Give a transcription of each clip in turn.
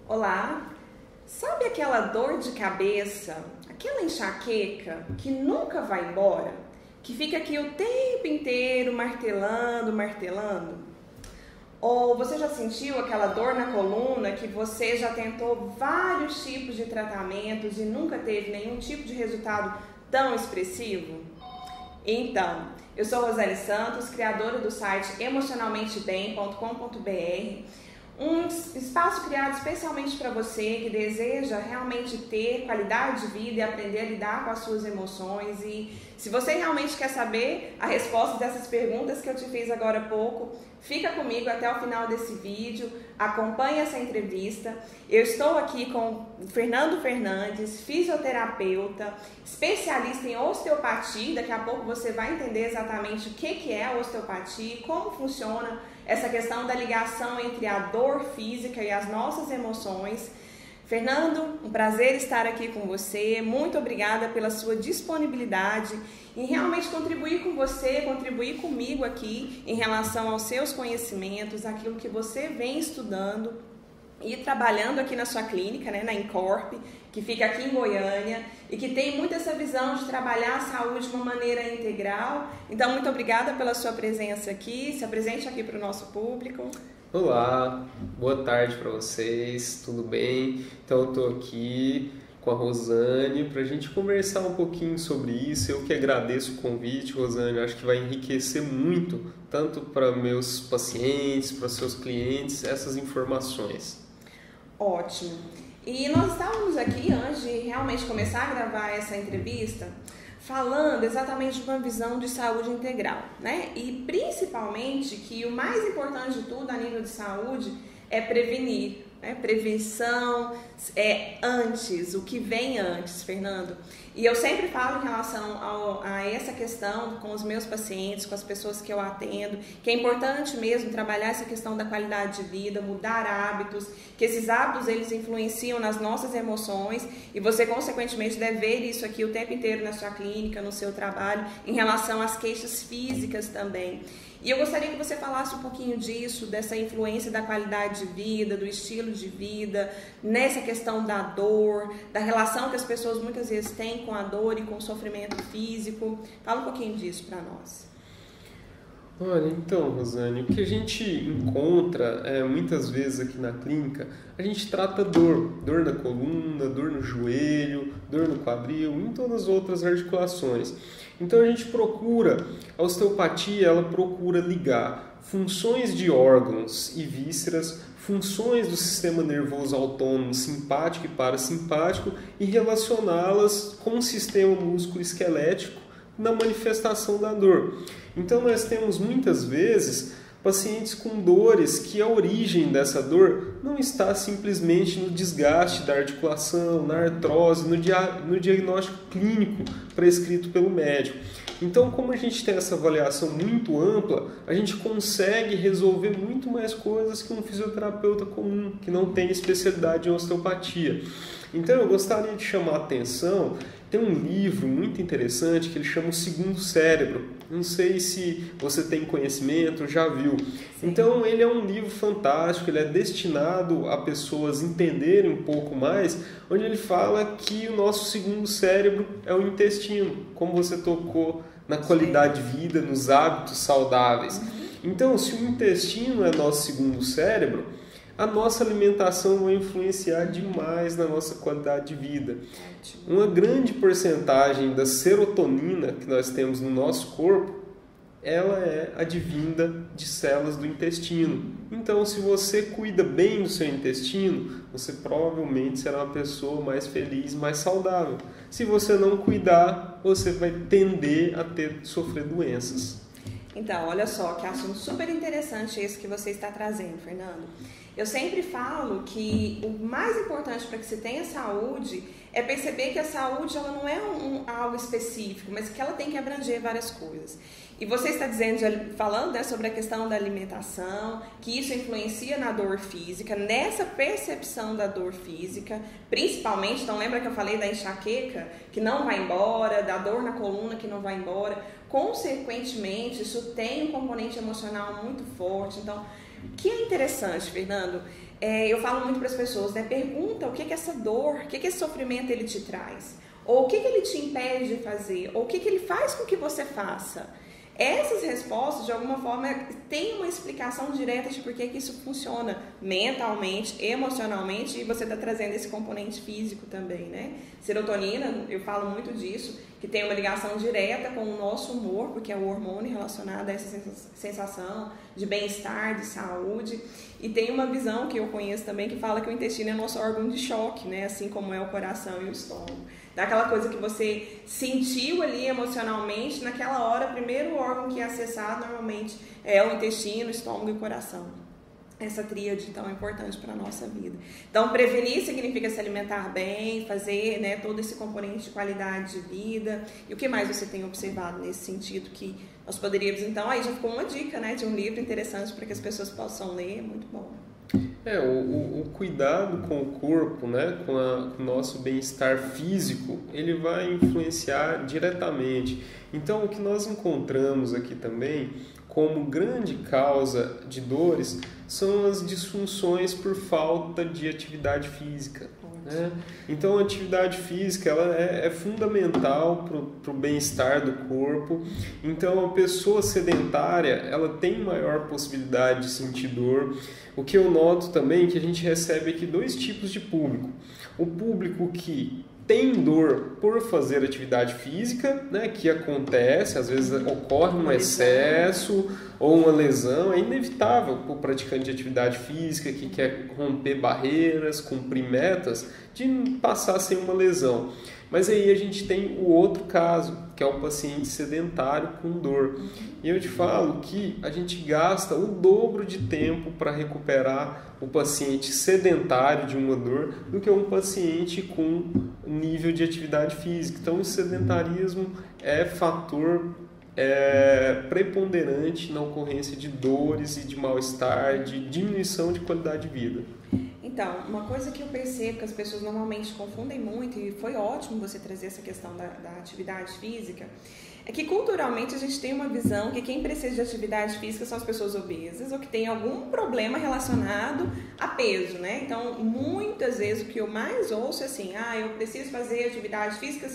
Olá, sabe aquela dor de cabeça, aquela enxaqueca que nunca vai embora? Que fica aqui o tempo inteiro martelando? Ou você já sentiu aquela dor na coluna que você já tentou vários tipos de tratamentos e nunca teve nenhum tipo de resultado tão expressivo? Então, eu sou Rosane Santos, criadora do site emocionalmentebem.com.br, um espaço criado especialmente para você que deseja realmente ter qualidade de vida e aprender a lidar com as suas emoções. E se você realmente quer saber a resposta dessas perguntas que eu te fiz agora há pouco, fica comigo até o final desse vídeo, acompanhe essa entrevista. Eu estou aqui com o Fernando Fernandes, fisioterapeuta, especialista em osteopatia. Daqui a pouco você vai entender exatamente o que é a osteopatia e como funciona essa questão da ligação entre a dor física e as nossas emoções. Fernando, um prazer estar aqui com você. Muito obrigada pela sua disponibilidade em realmente contribuir com você, contribuir comigo aqui em relação aos seus conhecimentos, aquilo que você vem estudando e trabalhando aqui na sua clínica, né, na Incorp, que fica aqui em Goiânia e que tem muito essa visão de trabalhar a saúde de uma maneira integral. Então, muito obrigada pela sua presença aqui. Se apresente aqui para o nosso público. Olá, boa tarde para vocês, tudo bem? Então, eu estou aqui com a Rosane para a gente conversar um pouquinho sobre isso. Eu que agradeço o convite, Rosane, eu acho que vai enriquecer muito, tanto para meus pacientes, para seus clientes, essas informações. Ótimo. E nós estávamos aqui, antes de realmente começar a gravar essa entrevista, falando exatamente de uma visão de saúde integral, né? E principalmente que o mais importante de tudo a nível de saúde é prevenir, né? Prevenção é antes, o que vem antes, Fernando. E eu sempre falo em relação a essa questão com os meus pacientes, com as pessoas que eu atendo, que é importante mesmo trabalhar essa questão da qualidade de vida, mudar hábitos, que esses hábitos eles influenciam nas nossas emoções e você consequentemente deve ver isso aqui o tempo inteiro na sua clínica, no seu trabalho, em relação às queixas físicas também. E eu gostaria que você falasse um pouquinho disso, dessa influência da qualidade de vida, do estilo de vida, nessa questão da dor, da relação que as pessoas muitas vezes têm com a dor e com o sofrimento físico. Fala um pouquinho disso para nós. Olha, então, Rosane, o que a gente encontra muitas vezes aqui na clínica, a gente trata dor na coluna, dor no joelho, dor no quadril, em todas as outras articulações. Então a gente procura, a osteopatia, ela procura ligar funções de órgãos e vísceras, funções do sistema nervoso autônomo simpático e parasimpático e relacioná-las com o sistema músculo-esquelético na manifestação da dor. Então nós temos muitas vezes pacientes com dores que a origem dessa dor não está simplesmente no desgaste da articulação, na artrose, no diagnóstico clínico prescrito pelo médico. Então, como a gente tem essa avaliação muito ampla, a gente consegue resolver muito mais coisas que um fisioterapeuta comum, que não tem especialidade em osteopatia. Então, eu gostaria de chamar a atenção, tem um livro muito interessante que ele chama O Segundo Cérebro. Não sei se você tem conhecimento, já viu. Então, ele é um livro fantástico, ele é destinado a pessoas entenderem um pouco mais, onde ele fala que o nosso segundo cérebro é o intestino, como você tocou na qualidade de vida, nos hábitos saudáveis. Então, se o intestino é nosso segundo cérebro, a nossa alimentação vai influenciar demais na nossa qualidade de vida. Uma grande porcentagem da serotonina que nós temos no nosso corpo, ela é advinda de células do intestino. Então, se você cuida bem do seu intestino, você provavelmente será uma pessoa mais feliz, mais saudável. Se você não cuidar, você vai tender a sofrer doenças. Então, olha só, que assunto super interessante esse que você está trazendo, Fernando. Eu sempre falo que o mais importante para que se tenha saúde é perceber que a saúde ela não é algo específico, mas que ela tem que abranger várias coisas. E você está falando sobre a questão da alimentação, que isso influencia na dor física, nessa percepção da dor física, principalmente, então lembra que eu falei da enxaqueca que não vai embora, da dor na coluna que não vai embora. Consequentemente, isso tem um componente emocional muito forte. Então, o que é interessante, Fernando, eu falo muito para as pessoas, né? Pergunta o que é essa dor, o que esse sofrimento ele te traz, ou o que ele te impede de fazer, ou o que ele faz com que você faça. Essas respostas, de alguma forma, têm uma explicação direta de por que isso funciona mentalmente, emocionalmente, e você está trazendo esse componente físico também, né? Serotonina, eu falo muito disso, que tem uma ligação direta com o nosso humor, porque é o hormônio relacionado a essa sensação de bem-estar, de saúde. E tem uma visão que eu conheço também que fala que o intestino é o nosso órgão de choque, né? Assim como é o coração e o estômago. Daquela coisa que você sentiu ali emocionalmente, naquela hora, o primeiro órgão que é acessado normalmente é o intestino, o estômago e o coração. Essa tríade tão importante para a nossa vida. Então, prevenir significa se alimentar bem, fazer, né, todo esse componente de qualidade de vida. E o que mais você tem observado nesse sentido que nós poderíamos, então, aí já ficou uma dica, né, de um livro interessante para que as pessoas possam ler, muito bom. O cuidado com o corpo, né, com o nosso bem-estar físico, ele vai influenciar diretamente. Então, o que nós encontramos aqui também como grande causa de dores são as disfunções por falta de atividade física. Né? Então, a atividade física ela é fundamental para o bem-estar do corpo. Então, a pessoa sedentária ela tem maior possibilidade de sentir dor. O que eu noto também é que a gente recebe aqui dois tipos de público. O público que tem dor por fazer atividade física, né, que acontece, às vezes ocorre um excesso ou uma lesão, é inevitável para o praticante de atividade física que quer romper barreiras, cumprir metas, de passar sem uma lesão. Mas aí a gente tem o outro caso, que é o paciente sedentário com dor. E eu te falo que a gente gasta o dobro de tempo para recuperar o paciente sedentário de uma dor do que um paciente com nível de atividade física. Então, o sedentarismo é fator preponderante na ocorrência de dores e de mal-estar, de diminuição de qualidade de vida. Então, uma coisa que eu percebo que as pessoas normalmente confundem muito, e foi ótimo você trazer essa questão da atividade física, é que culturalmente a gente tem uma visão que quem precisa de atividade física são as pessoas obesas ou que tem algum problema relacionado a peso, né? Então, muitas vezes o que eu mais ouço é assim, eu preciso fazer atividade física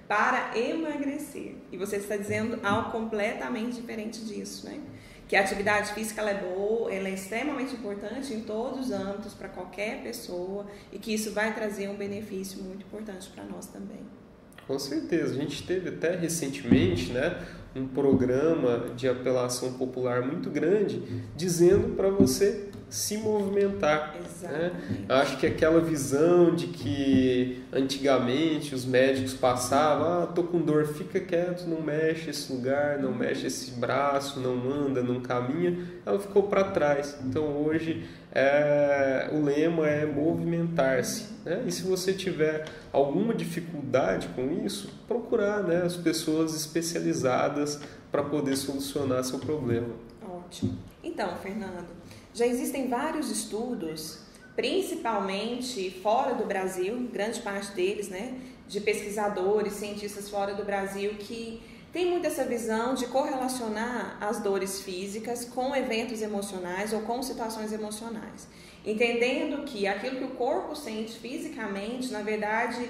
para emagrecer. E você está dizendo algo completamente diferente disso, né? Que a atividade física ela é boa, ela é extremamente importante em todos os âmbitos para qualquer pessoa e que isso vai trazer um benefício muito importante para nós também. Com certeza, a gente teve até recentemente, né, um programa de apelação popular muito grande dizendo para você se movimentar. Né? Acho que aquela visão de que antigamente os médicos passavam, tô com dor, fica quieto, não mexe esse lugar, não mexe esse braço, não anda, não caminha, ela ficou para trás. Então hoje o lema é movimentar-se. Né? E se você tiver alguma dificuldade com isso, procurar, né, as pessoas especializadas para poder solucionar seu problema. Ótimo. Então, Fernando, já existem vários estudos, principalmente fora do Brasil, grande parte deles, né, de pesquisadores, cientistas fora do Brasil, que tem muito essa visão de correlacionar as dores físicas com eventos emocionais ou com situações emocionais. Entendendo que aquilo que o corpo sente fisicamente, na verdade,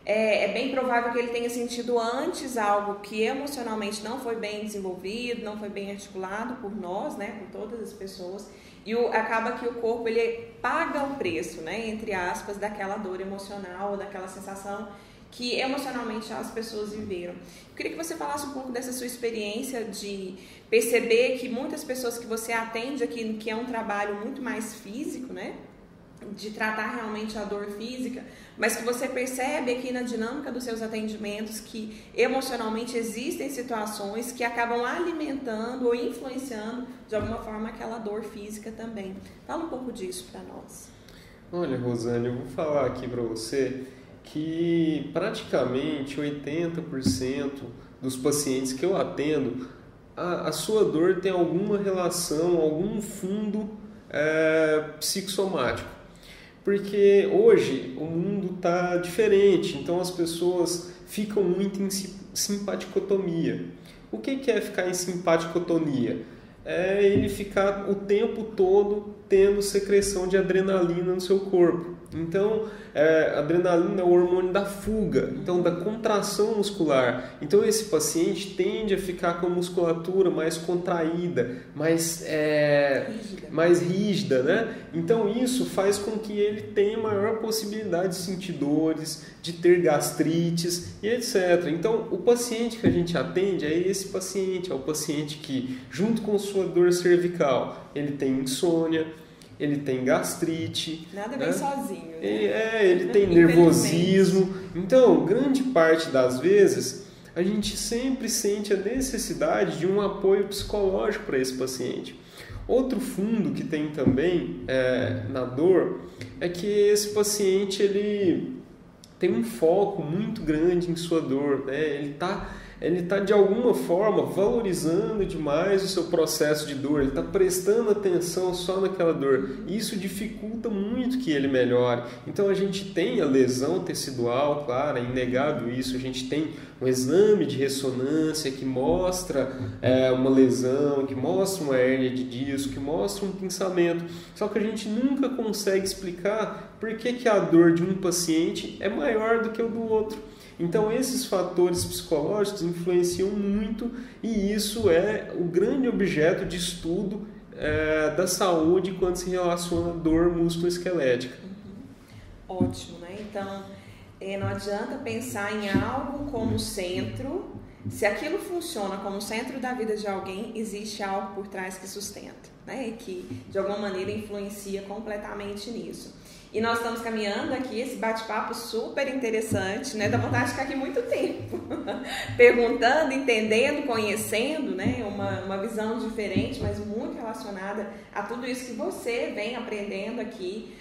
é bem provável que ele tenha sentido antes algo que emocionalmente não foi bem desenvolvido, não foi bem articulado por nós, né, por todas as pessoas, e acaba que o corpo ele paga o preço, né, entre aspas, daquela dor emocional ou daquela sensação que emocionalmente as pessoas viveram. Eu queria que você falasse um pouco dessa sua experiência de perceber que muitas pessoas que você atende aqui, que é um trabalho muito mais físico, né, de tratar realmente a dor física, mas que você percebe aqui na dinâmica dos seus atendimentos que emocionalmente existem situações que acabam alimentando ou influenciando de alguma forma aquela dor física também. Fala um pouco disso para nós. Olha, Rosane, eu vou falar aqui para você que praticamente 80% dos pacientes que eu atendo, a sua dor tem alguma relação, algum fundo psicossomático. Porque hoje o mundo está diferente, então as pessoas ficam muito em simpaticotomia. O que é ficar em simpaticotomia? É ele ficar o tempo todo tendo secreção de adrenalina no seu corpo. Então, adrenalina é o hormônio da fuga, então da contração muscular. Então, esse paciente tende a ficar com a musculatura mais contraída, mais rígida, né? Então, isso faz com que ele tenha maior possibilidade de sentir dores, de ter gastrites e etc. Então, o paciente que a gente atende é esse paciente, é o paciente que, junto com sua dor cervical, ele tem insônia, ele tem gastrite. Nada bem sozinho, né? Ele tem nervosismo. Então, grande parte das vezes, a gente sempre sente a necessidade de um apoio psicológico para esse paciente. Outro fundo que tem também na dor é que esse paciente ele tem um foco muito grande em sua dor, né? Ele está de alguma forma valorizando demais o seu processo de dor, ele está prestando atenção só naquela dor. Isso dificulta muito que ele melhore. Então a gente tem a lesão tecidual, claro, é inegável isso. A gente tem um exame de ressonância que mostra uma lesão, que mostra uma hérnia de disco, que mostra um pinçamento. Só que a gente nunca consegue explicar por que a dor de um paciente é maior do que o do outro. Então, esses fatores psicológicos influenciam muito e isso é o grande objeto de estudo da saúde quando se relaciona a dor musculoesquelética. Ótimo, né? Então, não adianta pensar em algo como centro. Se aquilo funciona como centro da vida de alguém, existe algo por trás que sustenta, né? E que, de alguma maneira, influencia completamente nisso. E nós estamos caminhando aqui, esse bate-papo super interessante, né? Dá vontade de ficar aqui muito tempo, perguntando, entendendo, conhecendo, né? Uma visão diferente, mas muito relacionada a tudo isso que você vem aprendendo aqui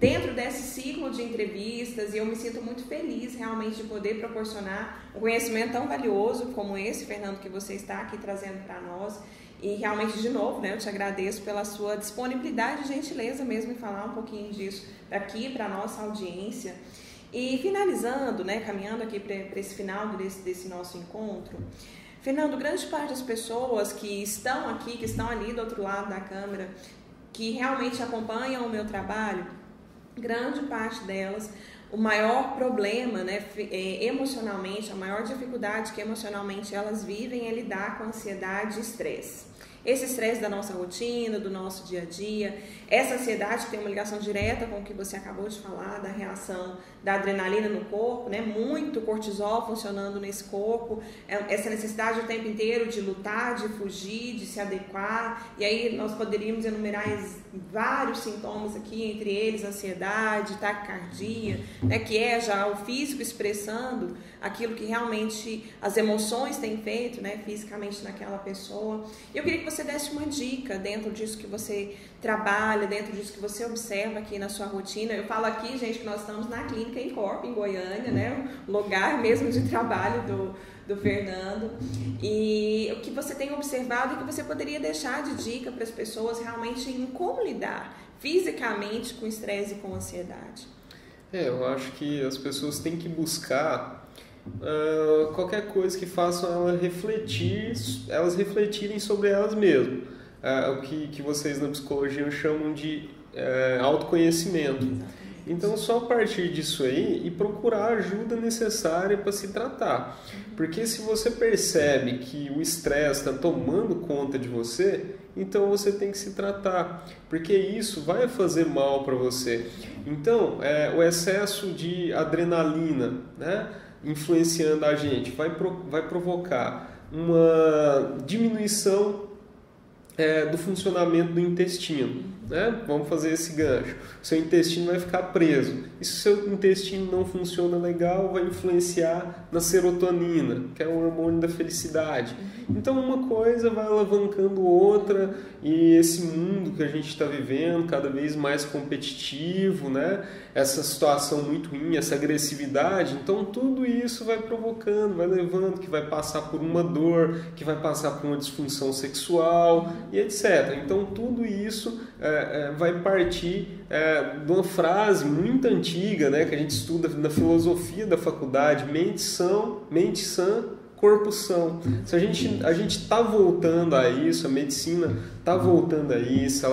dentro desse ciclo de entrevistas. E eu me sinto muito feliz realmente de poder proporcionar um conhecimento tão valioso como esse, Fernando, que você está aqui trazendo para nós. E realmente, de novo, né, eu te agradeço pela sua disponibilidade e gentileza mesmo em falar um pouquinho disso aqui para a nossa audiência. E finalizando, né, caminhando aqui para esse final desse nosso encontro, Fernando, grande parte das pessoas que estão aqui, que estão ali do outro lado da câmera, que realmente acompanham o meu trabalho, grande parte delas, o maior problema, né, emocionalmente, a maior dificuldade que emocionalmente elas vivem é lidar com ansiedade e estresse. Esse estresse da nossa rotina, do nosso dia a dia, essa ansiedade que tem uma ligação direta com o que você acabou de falar, da reação da adrenalina no corpo, né? Muito cortisol funcionando nesse corpo, essa necessidade o tempo inteiro de lutar, de fugir, de se adequar. E aí nós poderíamos enumerar vários sintomas aqui, entre eles ansiedade, taquicardia, né? Que é já o físico expressando aquilo que realmente as emoções têm feito, né? Fisicamente naquela pessoa. Eu queria que você desse uma dica dentro disso que você trabalha, dentro disso que você observa aqui na sua rotina. Eu falo aqui, gente, que nós estamos na clínica Incorp, em Goiânia, né? O lugar mesmo de trabalho do Fernando. E o que você tem observado e que você poderia deixar de dica para as pessoas realmente em como lidar fisicamente com estresse e com ansiedade. Eu acho que as pessoas têm que buscar qualquer coisa que faça elas refletirem sobre elas mesmas. O que vocês na psicologia chamam de autoconhecimento. Exatamente. Então, só a partir disso aí e procurar a ajuda necessária para se tratar. Porque se você percebe que o estresse está tomando conta de você, então você tem que se tratar. Porque isso vai fazer mal para você. Então, o excesso de adrenalina, né, influenciando a gente, vai provocar uma diminuição do funcionamento do intestino, né? Vamos fazer esse gancho. O seu intestino vai ficar preso. E se o seu intestino não funciona legal, vai influenciar na serotonina, que é o hormônio da felicidade. Então uma coisa vai alavancando outra, e esse mundo que a gente está vivendo, cada vez mais competitivo, né? Essa situação muito ruim, essa agressividade, então tudo isso vai provocando, vai levando, que vai passar por uma dor, que vai passar por uma disfunção sexual e etc. Então tudo isso vai partir de uma frase muito antiga, né, que a gente estuda na filosofia da faculdade: mente sã, corpo são. Se a gente está voltando a isso, a medicina está voltando a isso,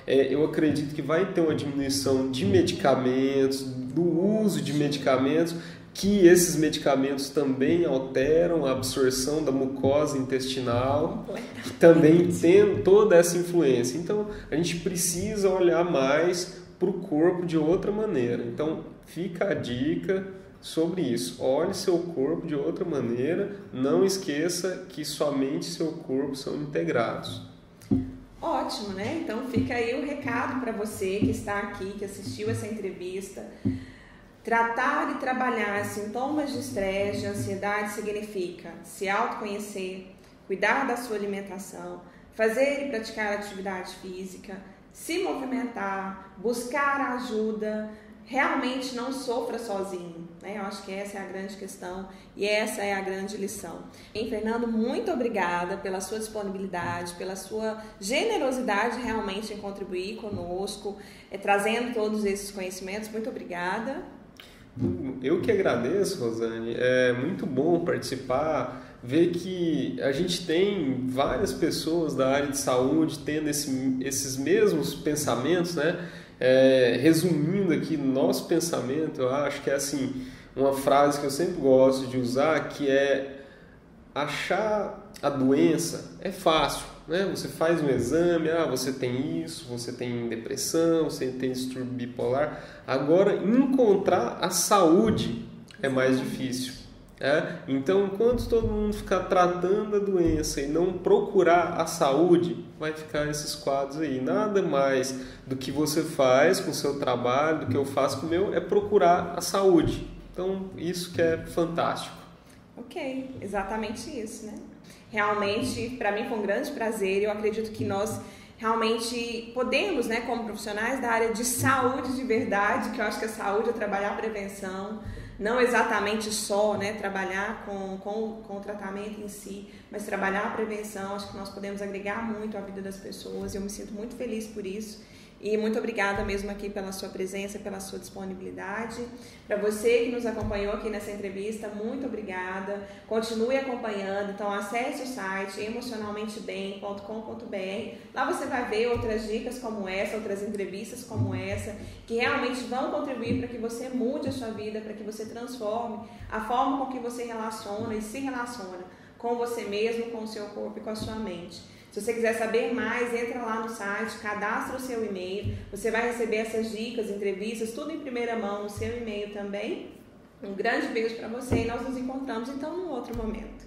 eu acredito que vai ter uma diminuição de medicamentos, do uso de medicamentos, que esses medicamentos também alteram a absorção da mucosa intestinal, também tendo toda essa influência. Então, a gente precisa olhar mais para o corpo de outra maneira. Então, fica a dica sobre isso. Olhe seu corpo de outra maneira, não esqueça que somente seu corpo são integrados. Ótimo, né? Então, fica aí o recado para você que está aqui, que assistiu essa entrevista. Tratar e trabalhar sintomas de estresse, de ansiedade significa se autoconhecer, cuidar da sua alimentação, fazer e praticar atividade física, se movimentar, buscar ajuda, realmente não sofra sozinho, né? Eu acho que essa é a grande questão e essa é a grande lição. E, Fernando, muito obrigada pela sua disponibilidade, pela sua generosidade realmente em contribuir conosco, trazendo todos esses conhecimentos. Muito obrigada. Eu que agradeço, Rosane. É muito bom participar, ver que a gente tem várias pessoas da área de saúde tendo esses mesmos pensamentos, né? Resumindo aqui nosso pensamento, eu acho que é assim, uma frase que eu sempre gosto de usar, que é: achar a doença é fácil, né? Você faz um exame, você tem isso, você tem depressão, você tem distúrbio bipolar. Agora, encontrar a saúde é mais difícil. Então, enquanto todo mundo ficar tratando a doença e não procurar a saúde, vai ficar esses quadros aí. Nada mais do que você faz com o seu trabalho, do que eu faço com o meu, é procurar a saúde. Então, isso que é fantástico. Ok, exatamente isso, né? Realmente, para mim foi um grande prazer. Eu acredito que nós realmente podemos, né, como profissionais da área de saúde de verdade, que eu acho que a saúde é trabalhar a prevenção, não exatamente só, né, trabalhar com o tratamento em si, mas trabalhar a prevenção. Acho que nós podemos agregar muito à vida das pessoas e eu me sinto muito feliz por isso. E muito obrigada mesmo aqui pela sua presença, pela sua disponibilidade. Para você que nos acompanhou aqui nessa entrevista, muito obrigada. Continue acompanhando. Então, acesse o site emocionalmentebem.com.br. Lá você vai ver outras dicas como essa, outras entrevistas como essa, que realmente vão contribuir para que você mude a sua vida, para que você transforme a forma com que você relaciona e se relaciona com você mesmo, com o seu corpo e com a sua mente. Se você quiser saber mais, entra lá no site, cadastra o seu e-mail, você vai receber essas dicas, entrevistas, tudo em primeira mão no seu e-mail também. Um grande beijo para você e nós nos encontramos então num outro momento.